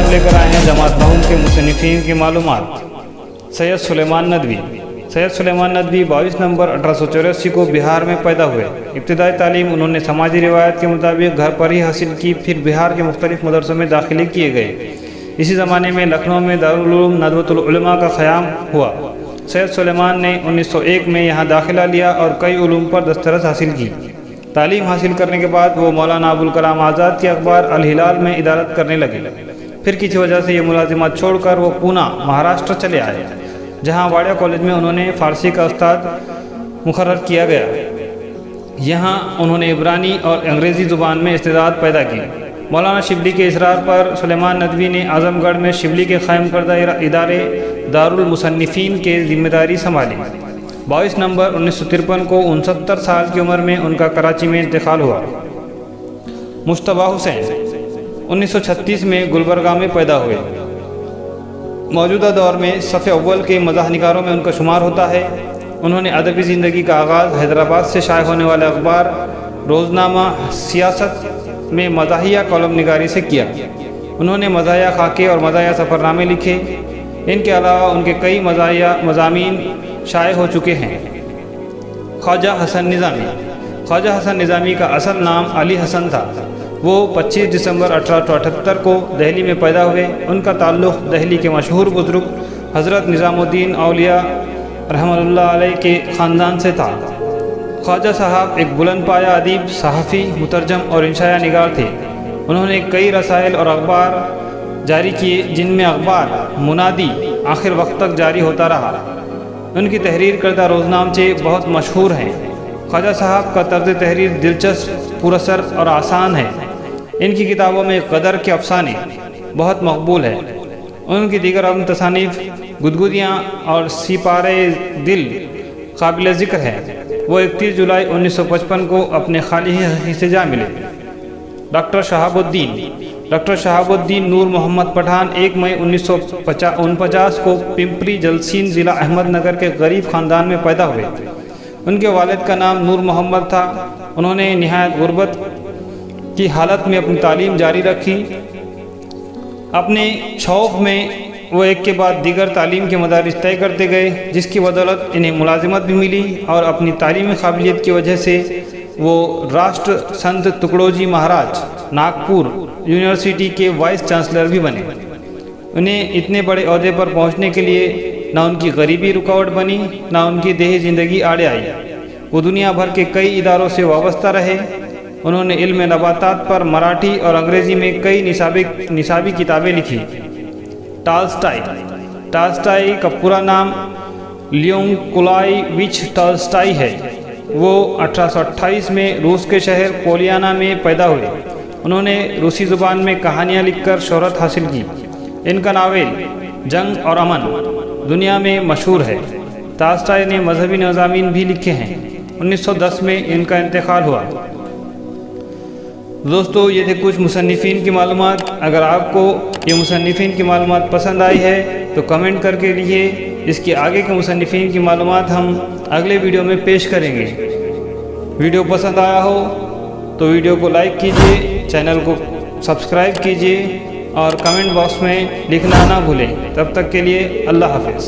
हम लेकर आए हैं जमात महूम के मुसन्निफीन की मालूमात। सैयद सुलेमान नदवी। सैयद सुलेमान नदवी 22 नवंबर 1884 को बिहार में पैदा हुए। इब्तिदाई तालीम उन्होंने समाजी रिवायत के मुताबिक घर पर ही हासिल की, फिर बिहार के मुख्तलिफ मदरसों में दाखिले किए गए। इसी ज़माने में लखनऊ में दारुल उलूम नदवतुल उलमा का क़याम हुआ। सैयद सुलेमान ने 1901 में यहाँ दाखिला लिया और कई उलूम पर दस्तरस हासिल की। तालीम हासिल करने के बाद वो मौलाना अबुल कलाम आज़ाद के अखबार अल हिलाल में इदारत करने लगे। फिर किसी वजह से ये मुलाजिमत छोड़कर वो पूना महाराष्ट्र चले आए, जहाँ वाडिया कॉलेज में उन्होंने फ़ारसी का उस्ताद मुकर्रर किया गया। यहाँ उन्होंने इब्रानी और अंग्रेज़ी ज़ुबान में इस्तेदाद पैदा की। मौलाना शिबली के इसरार पर सुलेमान नदवी ने आज़मगढ़ में शिबली के क़ायम करदा इदारे दारुल मुसन्निफ़ीन के ज़िम्मेदारी संभाली। 22 नवंबर 1953 को 69 साल की उम्र में उनका कराची में इंतकाल हुआ। मुश्तबा हुसैन 1936 में गुलबर्गा में पैदा हुए। मौजूदा दौर में सफ़े अव्वल के मज़ाह निगारों में उनका शुमार होता है। उन्होंने अदबी ज़िंदगी का आगाज़ हैदराबाद से शाये होने वाले अखबार रोज़नामा सियासत में मज़ाहिया कॉलम निगारी से किया। उन्होंने मज़ाहिया खाके और मज़ाहिया सफ़रनामे लिखे। इनके अलावा उनके कई मज़ाहिया मज़ामीन शाये हो चुके हैं। ख्वाजा हसन निज़ामी। ख्वाजा हसन निज़ामी का असल नाम अली हसन था। वो 25 दिसंबर 1878 को दिल्ली में पैदा हुए। उनका ताल्लुक़ दिल्ली के मशहूर बुज़ुर्ग हज़रत निज़ामुद्दीन औलिया रहमतुल्लाह अलैह के ख़ानदान से था। ख्वाजा साहब एक बुलंद पाया अदीब, सहाफ़ी, मुतरजम और इंशाया निगार थे। उन्होंने कई रसायल और अखबार जारी किए, जिनमें अखबार मुनादी आखिर वक्त तक जारी होता रहा। उनकी तहरीर करदा रोज़नामचे बहुत मशहूर हैं। ख्वाजा साहब का तर्ज़ तहरीर दिलचस्प, पुरअसर और आसान है। इनकी किताबों में क़दर के अफ़साने बहुत मकबूल है। उनकी दीगर अज़म तसानीफ़ गुदगुदियाँ और सिपारे दिल काबिल ज़िक्र है। वो 31 जुलाई 1955 को अपने खालिह हक़ी से जा मिले। डॉक्टर शहाबुद्दीन नूर मोहम्मद पठान 1 मई 1949 को पिंपरी जलसीन ज़िला अहमदनगर के गरीब ख़ानदान में पैदा हुए। उनके वालिद का नाम नूर मोहम्मद था। उन्होंने निहायत गुर्बत की हालत में अपनी तालीम जारी रखी। अपने शौक़ में वो एक के बाद दीगर तालीम के मदारिस तय करते गए, जिसकी बदौलत इन्हें मुलाजिमत भी मिली और अपनी तालीमी काबिलियत की वजह से वो राष्ट्र संत तुकडोजी महाराज नागपुर यूनिवर्सिटी के वाइस चांसलर भी बने। उन्हें इतने बड़े ओहदे पर पहुंचने के लिए ना उनकी गरीबी रुकावट बनी, ना उनकी देही ज़िंदगी आड़े आई। वो दुनिया भर के कई इदारों से वाबस्ता रहे। उन्होंने इल्म नबातात पर मराठी और अंग्रेज़ी में कई निसाबी किताबें लिखी। टॉल्स्टाई का पूरा नाम लियोन निकोलाइविच टॉल्स्टाई है। वो 1828 में रूस के शहर पोलियाना में पैदा हुए। उन्होंने रूसी ज़ुबान में कहानियाँ लिखकर शोहरत हासिल की। इनका नावल जंग और अमन दुनिया में मशहूर है। टॉल्स्टाई ने मजहबी मज़ामीन भी लिखे हैं। 1910 में इनका इंतकाल हुआ। दोस्तों, ये थे कुछ मुसन्निफ़ीन की मालूमात। अगर आपको ये मुसन्निफ़ीन की मालूमात पसंद आई है तो कमेंट करके लिखिए। इसके आगे के मुसन्निफ़ीन की मालूमात हम अगले वीडियो में पेश करेंगे। वीडियो पसंद आया हो तो वीडियो को लाइक कीजिए, चैनल को सब्सक्राइब कीजिए और कमेंट बॉक्स में लिखना ना भूलें। तब तक के लिए अल्लाह हाफ़िज़।